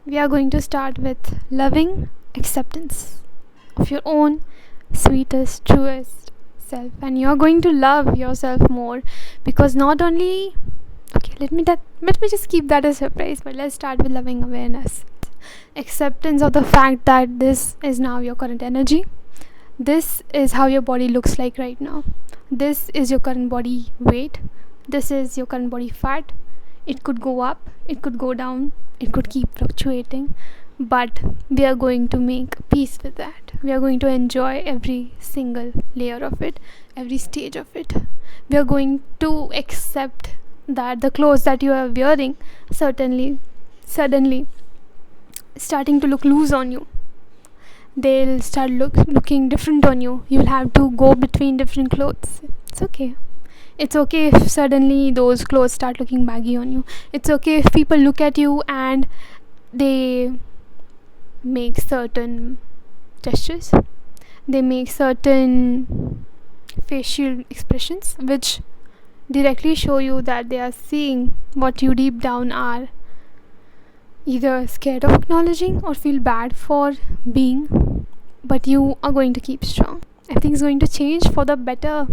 We are going to start with loving acceptance of your own sweetest, truest self, and you are going to love yourself more because not only let me just keep that a surprise, but let's start with loving awareness. Acceptance of the fact that this is now your current energy. This is how your body looks like right now. This is your current body weight. This is your current body fat. It could go up, it could go down, it could keep fluctuating, but we are going to make peace with that. We are going to enjoy every single layer of it, every stage of it. We are going to accept that the clothes that you are wearing suddenly starting to look loose on you. They'll start looking different on you. You'll have to go between different clothes. It's okay. It's okay if suddenly those clothes start looking baggy on you. It's okay if people look at you and they make certain gestures. They make certain facial expressions which directly show you that they are seeing what you deep down are either scared of acknowledging or feel bad for being, but you are going to keep strong. Everything's going to change for the better.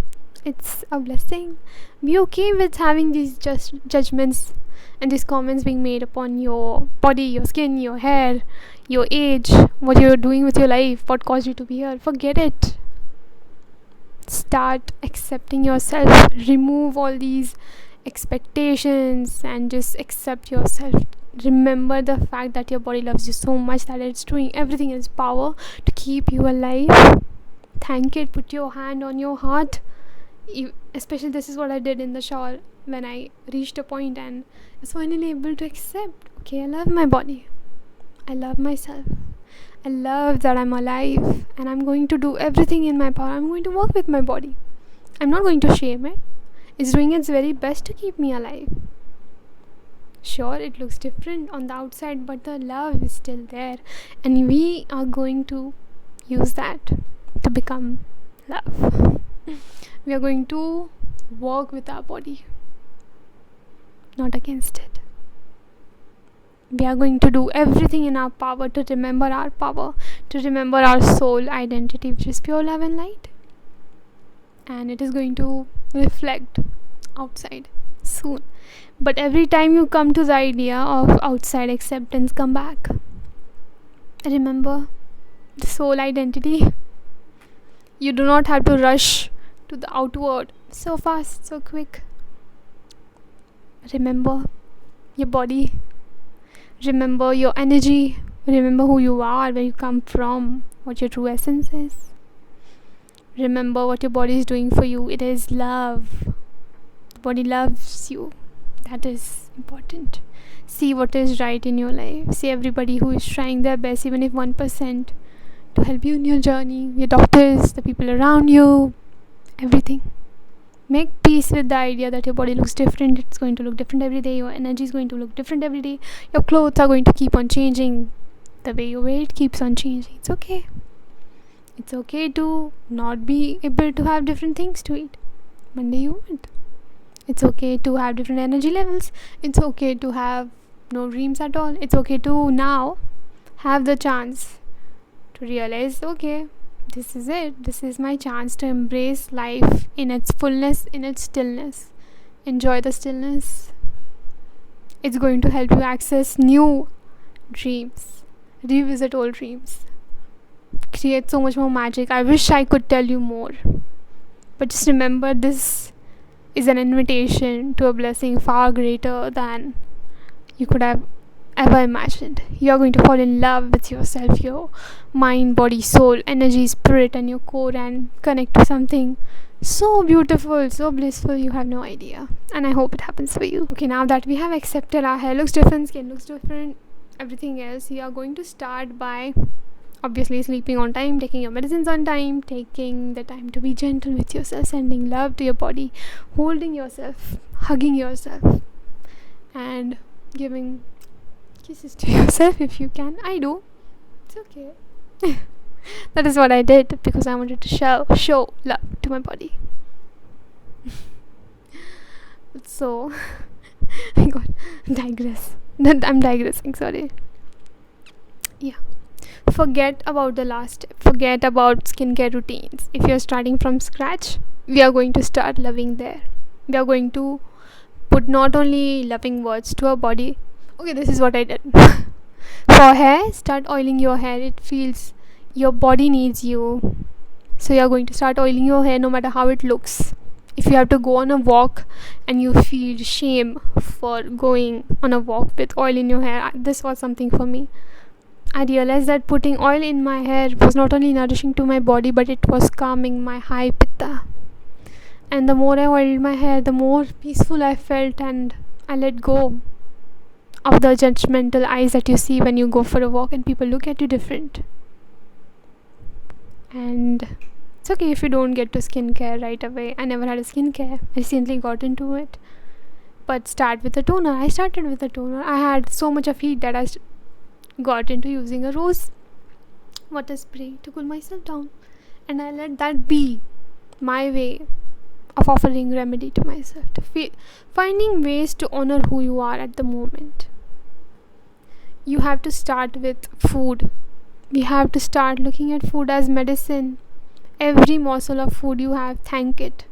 It's a blessing. Be okay with having these judgments and these comments being made upon your body, your skin, your hair, your age, what you're doing with your life, what caused you to be here. Forget it. Start accepting yourself. Remove all these expectations and just accept yourself. Remember the fact that your body loves you so much that it's doing everything in its power to keep you alive. Thank it. Put your hand on your heart. Especially this is what I did in the shower when I reached a point and was finally able to accept, okay, I love my body, I love myself, I love that I'm alive, and I'm going to do everything in my power. I'm going to work with my body. I'm not going to shame it. It's doing its very best to keep me alive. Sure, it looks different on the outside, but the love is still there, and we are going to use that to become love. We are going to work with our body, not against it. We are going to do everything in our power to remember our power, to remember our soul identity, which is pure love and light. And it is going to reflect outside soon. But every time you come to the idea of outside acceptance, come back. Remember the soul identity. You do not have to rush to the outward so fast, so quick. Remember your body. Remember your energy. Remember who you are, where you come from, what your true essence is. Remember what your body is doing for you. It is love. The body loves you. That is important. See what is right in your life. See everybody who is trying their best, even if 1%, to help you in your journey. Your doctors, the people around you, everything. Make peace with the idea that your body looks different. It's going to look different every day. Your energy is going to look different every day. Your clothes are going to keep on changing. The way you wear it keeps on changing. It's okay. It's okay to not be able to have different things to eat one day you want. It's okay to have different energy levels. It's okay to have no dreams at all. It's okay to now have the chance to realize, okay, this is it. This is my chance to embrace life in its fullness, in its stillness. Enjoy the stillness. It's going to help you access new dreams, revisit old dreams, create so much more magic. I wish I could tell you more, but just remember, this is an invitation to a blessing far greater than you could have ever imagined. You are going to fall in love with yourself, your mind, body, soul, energy, spirit, and your core, and connect to something so beautiful, so blissful, you have no idea. And I hope it happens for you. Okay, now that we have accepted our hair looks different, skin looks different, everything else, you are going to start by obviously sleeping on time, taking your medicines on time, taking the time to be gentle with yourself, sending love to your body, holding yourself, hugging yourself, and giving kisses to yourself if you can. I do. It's okay. That is what I did because I wanted to show love to my body. So I got I'm digressing, sorry. Yeah. Forget about the last step. Forget about skincare routines. If you're starting from scratch, we are going to start loving there. We are going to put not only loving words to our body. Okay, this is what I did. For hair, start oiling your hair. It feels your body needs you. So you're going to start oiling your hair no matter how it looks. If you have to go on a walk and you feel shame for going on a walk with oil in your hair, this was something for me. I realized that putting oil in my hair was not only nourishing to my body, but it was calming my high pitta. And the more I oiled my hair, the more peaceful I felt, and I let go of the judgmental eyes that you see when you go for a walk and people look at you different. And it's okay if you don't get to skincare right away. I never had a skincare. I recently got into it. But start with a toner. I started with a toner. I had so much of heat that I got into using a rose water spray to cool myself down. And I let that be my way of offering remedy to myself. Finding ways to honor who you are at the moment. You have to start with food. We have to start looking at food as medicine. Every morsel of food you have, thank it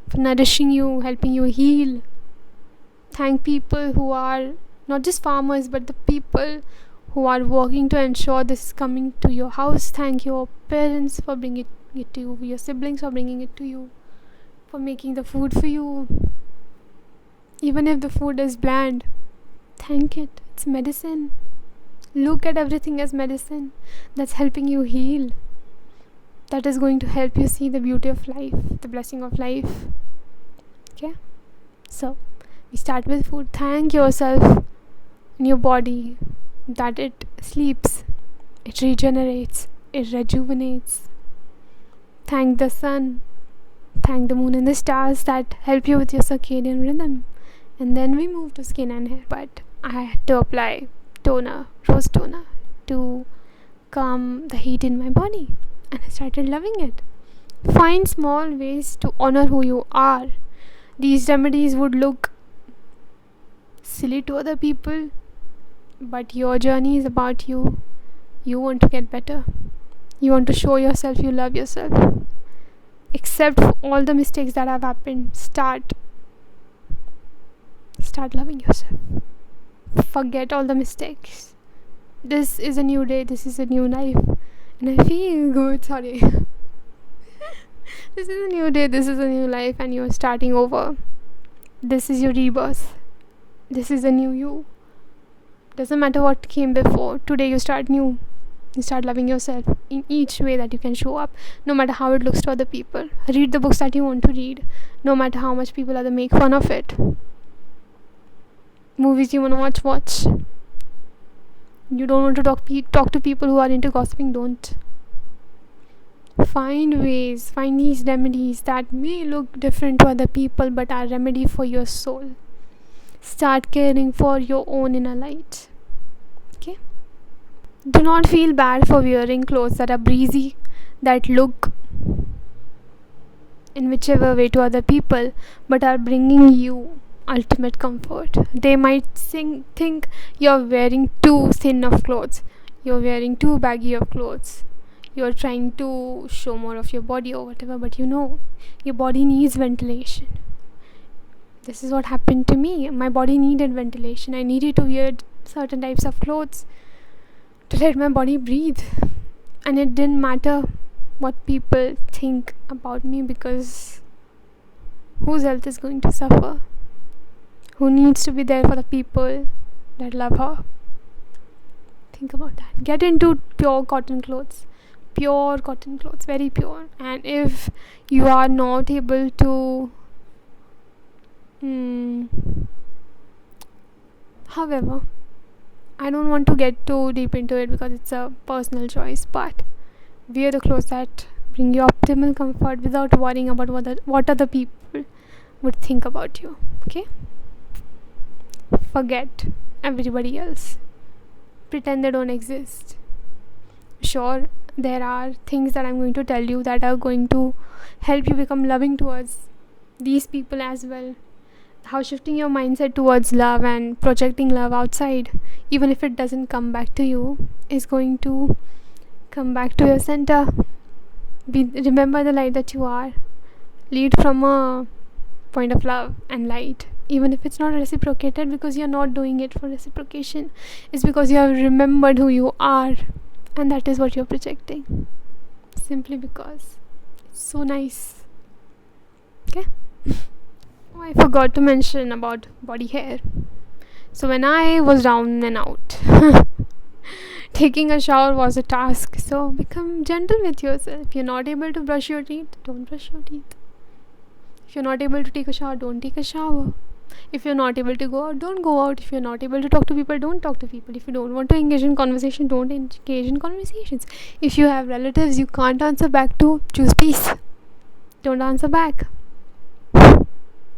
for nourishing you, helping you heal. Thank people who are not just farmers, but the people who are working to ensure this is coming to your house. Thank your parents for bringing it to you, your siblings for bringing it to you, for making the food for you. Even if the food is bland, thank it. It's medicine. Look at everything as medicine that's helping you heal. That is going to help you see the beauty of life, the blessing of life. Okay? So, we start with food. Thank yourself and your body that it sleeps, it regenerates, it rejuvenates. Thank the sun, thank the moon and the stars that help you with your circadian rhythm. And then we move to skin and hair. But I had to apply toner, rose toner, to calm the heat in my body. And I started loving it. Find small ways to honor who you are. These remedies would look silly to other people, but your journey is about you. You want to get better. You want to show yourself you love yourself. Accept all the mistakes that have happened. Start loving yourself. Forget all the mistakes. This is a new day. This is a new life. And I feel good. Sorry. This is a new day. This is a new life. And you're starting over. This is your rebirth. This is a new you. Doesn't matter what came before. Today you start new. You start loving yourself in each way that you can show up, no matter how it looks to other people. Read the books that you want to read, no matter how much people other make fun of it. Movies you want to watch. You don't want to talk to people who are into gossiping, don't. Find ways, find these remedies that may look different to other people but are remedy for your soul. Start caring for your own inner light. Okay? Do not feel bad for wearing clothes that are breezy, that look in whichever way to other people, but are bringing you ultimate comfort. They might think you're wearing too thin of clothes, you're wearing too baggy of clothes, you're trying to show more of your body or whatever, but your body needs ventilation. This is what happened to me. My body needed ventilation. I needed to wear certain types of clothes to let my body breathe. And it didn't matter what people think about me, because whose health is going to suffer? Who needs to be there for the people that love her? Think about that. Get into pure cotton clothes. Pure cotton clothes. Very pure. And if you are not able to... However, I don't want to get too deep into it because it's a personal choice, but wear the clothes that bring you optimal comfort without worrying about what other people would think about you. Okay? Forget everybody else. Pretend they don't exist. Sure, there are things that I'm going to tell you that are going to help you become loving towards these people as well. how shifting your mindset towards love and projecting love outside, even if it doesn't come back to you, is going to come back to your center. Remember the light that you are. Lead from a point of love and light, even if it's not reciprocated, because you're not doing it for reciprocation. It's because you have remembered who you are, and that is what you're projecting. Simply because it's so nice. Okay? Oh, I forgot to mention about body hair. So when I was down and out, taking a shower was a task. So become gentle with yourself. If you're not able to brush your teeth, don't brush your teeth. If you're not able to take a shower, don't take a shower. If you're not able to go out, don't go out. If you're not able to talk to people, don't talk to people. If you don't want to engage in conversation, don't engage in conversations. If you have relatives you can't answer back to, choose peace. Don't answer back.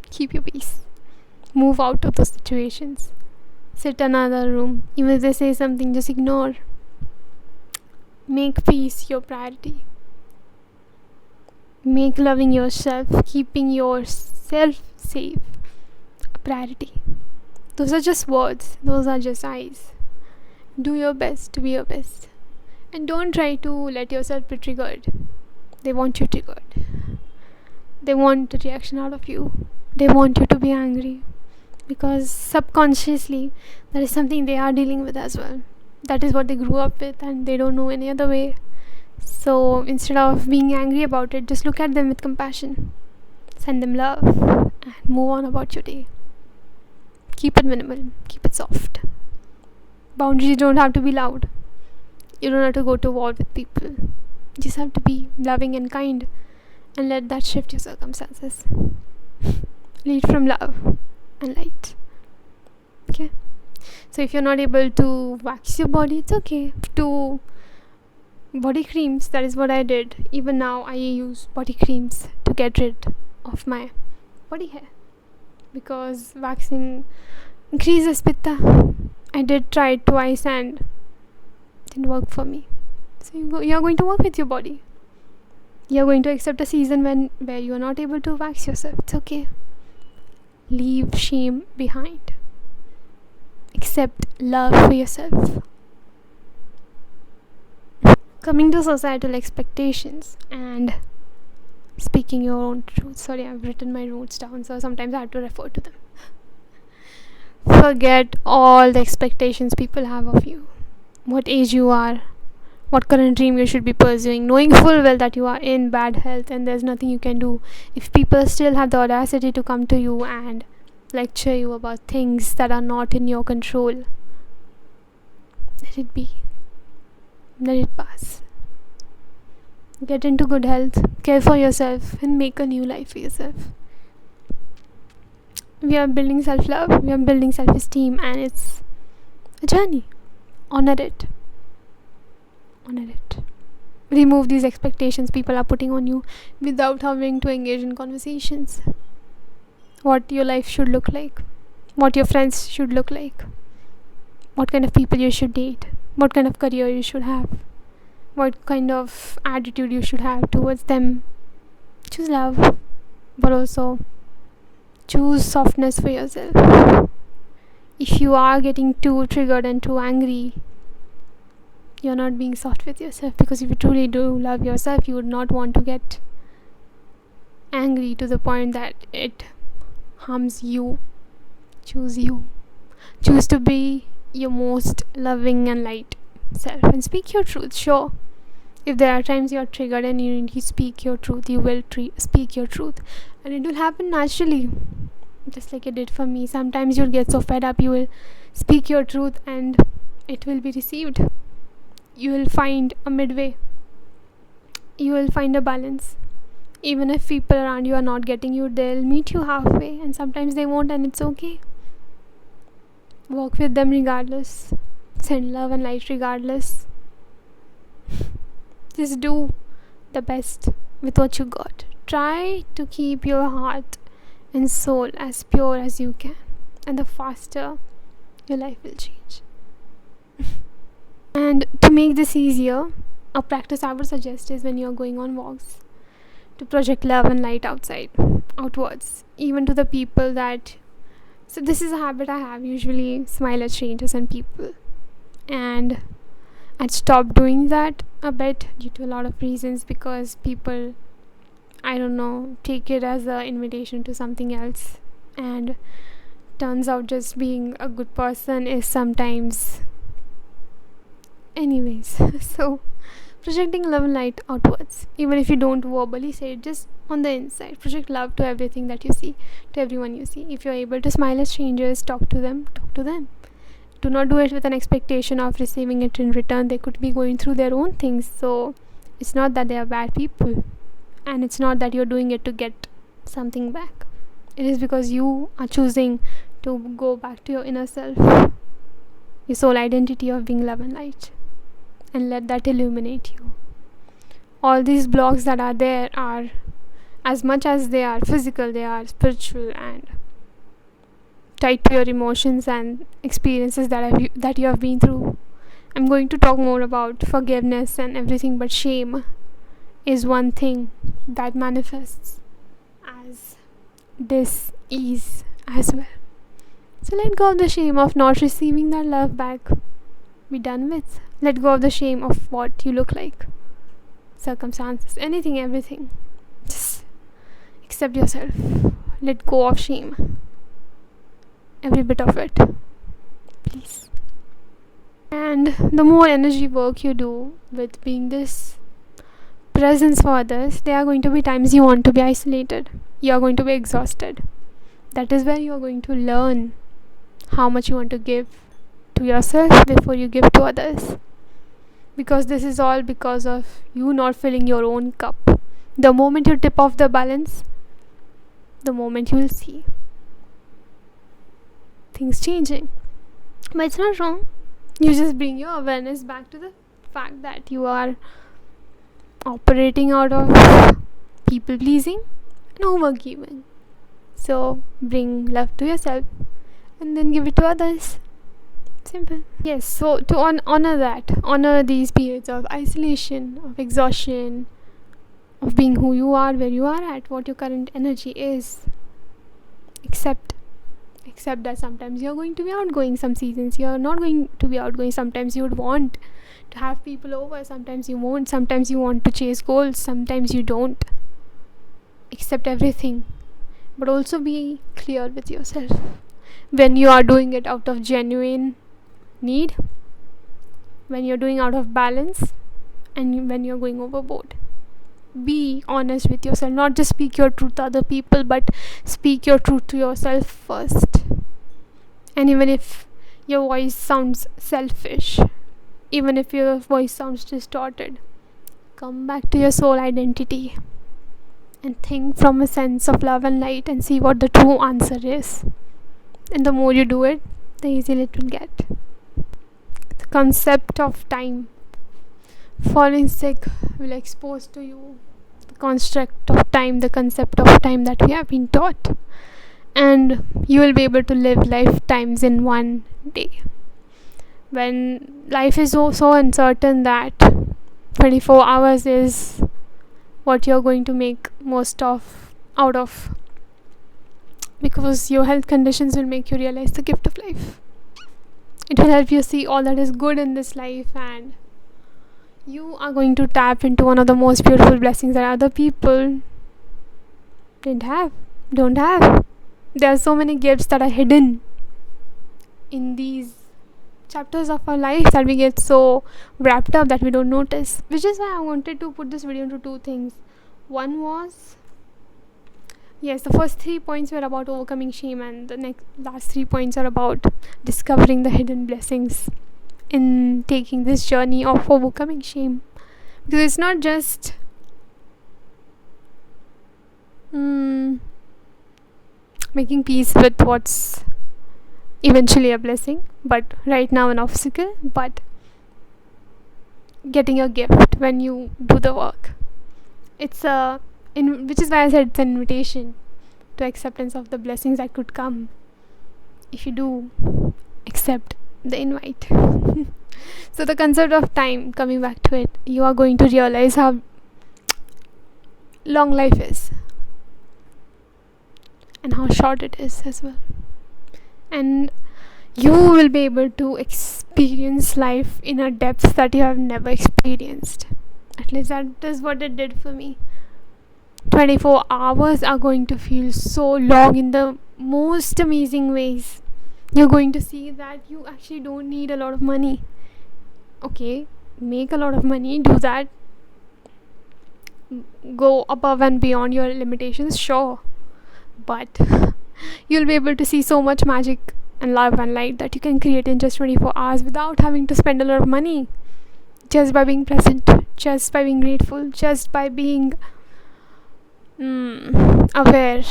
Keep your peace. Move out of those situations. Sit in another room. Even if they say something, just ignore. Make peace your priority. Make loving yourself, keeping yourself safe, a priority. Those are just words. Those are just eyes. Do your best to be your best. And don't try to let yourself be triggered. They want you triggered. They want a reaction out of you. They want you to be angry. Because subconsciously, that is something they are dealing with as well. That is what they grew up with, and they don't know any other way. So instead of being angry about it, just look at them with compassion. Send them love and move on about your day. Keep it minimal. Keep it soft. Boundaries don't have to be loud. You don't have to go to war with people. You just have to be loving and kind, and let that shift your circumstances. Lead from love and light. Okay? So if you're not able to wax your body, it's okay. To body creams, that is what I did. Even now I use body creams to get rid of my body hair, because waxing increases pitta. I did try it twice and it didn't work for me. So you're going to work with your body. You're going to accept a season where you are not able to wax yourself. It's okay. Leave shame behind. Accept love for yourself. Coming to societal expectations and speaking your own truth. Sorry, I've written my notes down, so sometimes I have to refer to them. Forget all the expectations people have of you. What age you are, what current dream you should be pursuing, knowing full well that you are in bad health and there's nothing you can do. If people still have the audacity to come to you and lecture you about things that are not in your control, let it be. Let it pass. Get into good health, care for yourself, and make a new life for yourself. We are building self-love, we are building self-esteem, and it's a journey. Honor it. Honor it. Remove these expectations people are putting on you without having to engage in conversations. What your life should look like, what your friends should look like, what kind of people you should date, what kind of career you should have, what kind of attitude you should have towards them. Choose love, but also choose softness for yourself. If you are getting too triggered and too angry, you're not being soft with yourself, because if you truly do love yourself, you would not want to get angry to the point that it harms you. Choose you. Choose to be your most loving and light self and speak your truth. Sure, if there are times you are triggered and you need to speak your truth, you will speak your truth, and it will happen naturally, just like it did for me. Sometimes you'll get so fed up, you will speak your truth and it will be received. You will find a midway. You will find a balance. Even if people around you are not getting you, they'll meet you halfway, and sometimes they won't, and it's okay. Work with them regardless. Send love and light regardless. Just do the best with what you got. Try to keep your heart and soul as pure as you can, and the faster your life will change. And to make this easier, a practice I would suggest is when you're going on walks, to project love and light outwards, even to the people that So this is a habit I have. Usually smile at strangers and people, and I'd stopped doing that a bit due to a lot of reasons, because people, I don't know, take it as an invitation to something else, and turns out just being a good person is sometimes, anyways. So projecting love and light outwards, even if you don't verbally say it, just on the inside, project love to everything that you see, to everyone you see. If you're able to smile at strangers, talk to them, do not do it with an expectation of receiving it in return. They could be going through their own things, so it's not that they are bad people, and it's not that you're doing it to get something back. It is because you are choosing to go back to your inner self, your soul identity of being love and light, and let that illuminate you. All these blocks that are there are, as much as they are physical, they are spiritual and tied to your emotions and experiences that you have been through. I'm going to talk more about forgiveness and everything, but shame is one thing that manifests as dis-ease as well. So let go of the shame of not receiving that love back. Be done with. Let go of the shame of what you look like, circumstances, anything, everything. Just accept yourself. Let go of shame. Every bit of it, please. And the more energy work you do with being this presence for others, there are going to be times you want to be isolated. You are going to be exhausted. That is where you are going to learn how much you want to give to yourself before you give to others. Because this is all because of you not filling your own cup. The moment you tip off the balance, the moment you will see things changing. But it's not wrong. You just bring your awareness back to the fact that you are operating out of people pleasing and overgiving. So bring love to yourself and then give it to others. Simple. Yes, so to honor these periods of isolation, of exhaustion, of being who you are, where you are at, what your current energy is. Accept that sometimes you're going to be outgoing, some seasons you're not going to be outgoing. Sometimes you would want to have people over, sometimes you won't. Sometimes you want to chase goals, sometimes you don't. Accept everything, but also be clear with yourself when you are doing it out of genuine need, when you're doing out of balance, and when you're going overboard. Be honest with yourself. Not just speak your truth to other people, but speak your truth to yourself first. And even if your voice sounds selfish, even if your voice sounds distorted, come back to your soul identity and think from a sense of love and light and see what the true answer is. And the more you do it, the easier it will get. The concept of time. Falling sick will expose to you the construct of time, the concept of time that we have been taught, and you will be able to live lifetimes in one day. When life is so uncertain that 24 hours is what you're going to make most of out of, because your health conditions will make you realize the gift of life. It will help you see all that is good in this life, and you are going to tap into one of the most beautiful blessings that other people don't have. There are so many gifts that are hidden in these chapters of our life that we get so wrapped up that we don't notice. Which is why I wanted to put this video into two things. One was, yes, the first 3 points were about overcoming shame, and the last 3 points are about discovering the hidden blessings in taking this journey of overcoming shame. Because it's not just making peace with what's eventually a blessing, but right now an obstacle, but getting a gift when you do the work. It's which is why I said it's an invitation to acceptance of the blessings that could come if you do accept the invite. So the concept of time, coming back to it, you are going to realize how long life is and how short it is as well. and you will be able to experience life in a depth that you have never experienced. At least that is what it did for me. 24 hours are going to feel so long in the most amazing ways. You're going to see that you actually don't need a lot of money. Okay, make a lot of money, do that, go above and beyond your limitations, sure, but you'll be able to see so much magic and love and light that you can create in just 24 hours without having to spend a lot of money. Just by being present, just by being grateful, just by being aware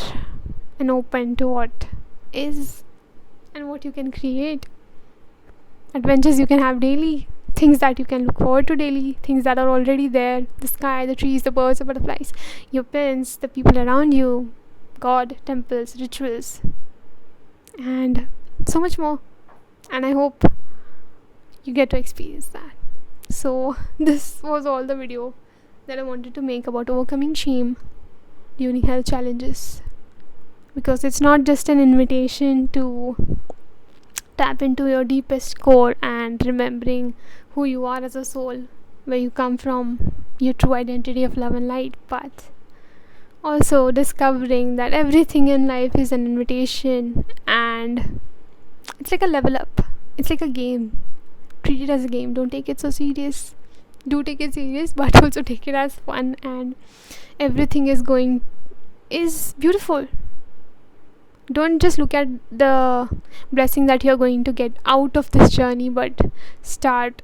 and open to what is and what you can create. Adventures you can have daily, things that you can look forward to daily, things that are already there: the sky, the trees, the birds, the butterflies, your parents, the people around you, God, temples, rituals, and so much more. And I hope you get to experience that. So, this was all the video that I wanted to make about overcoming shame during health challenges, because it's not just an invitation to tap into your deepest core and remembering who you are as a soul, where you come from, your true identity of love and light, but also discovering that everything in life is an invitation, and it's like a level up. It's like a game. Treat it as a game. Don't take it so serious. Do take it serious, but also take it as fun, and everything is beautiful. Don't just look at the blessing that you're going to get out of this journey, but start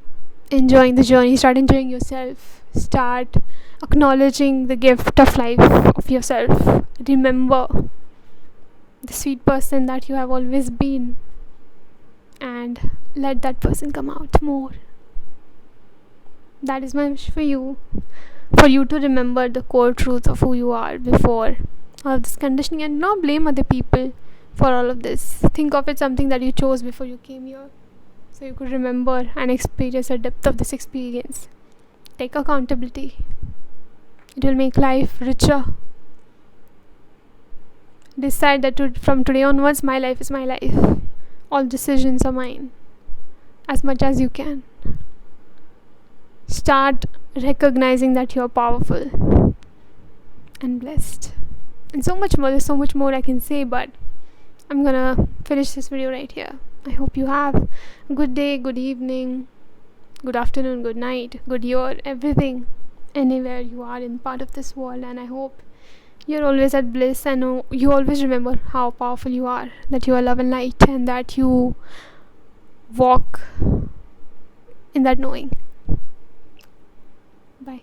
enjoying the journey, start enjoying yourself, start acknowledging the gift of life of yourself. Remember the sweet person that you have always been, and let that person come out more. That is my wish for you to remember the core truth of who you are before all of this conditioning, and not blame other people for all of this. Think of it something that you chose before you came here, so you could remember and experience the depth of this experience. Take accountability. It will make life richer. Decide that from today onwards, my life is my life. All decisions are mine, as much as you can. Start recognizing that you are powerful and blessed, and so much more. There's so much more I can say, but I'm gonna finish this video right here. I hope you have a good day, good evening, good afternoon, good night, good year, everything, anywhere you are in part of this world. And I hope you're always at bliss, and you always remember how powerful you are, that you are love and light, and that you walk in that knowing. Bye.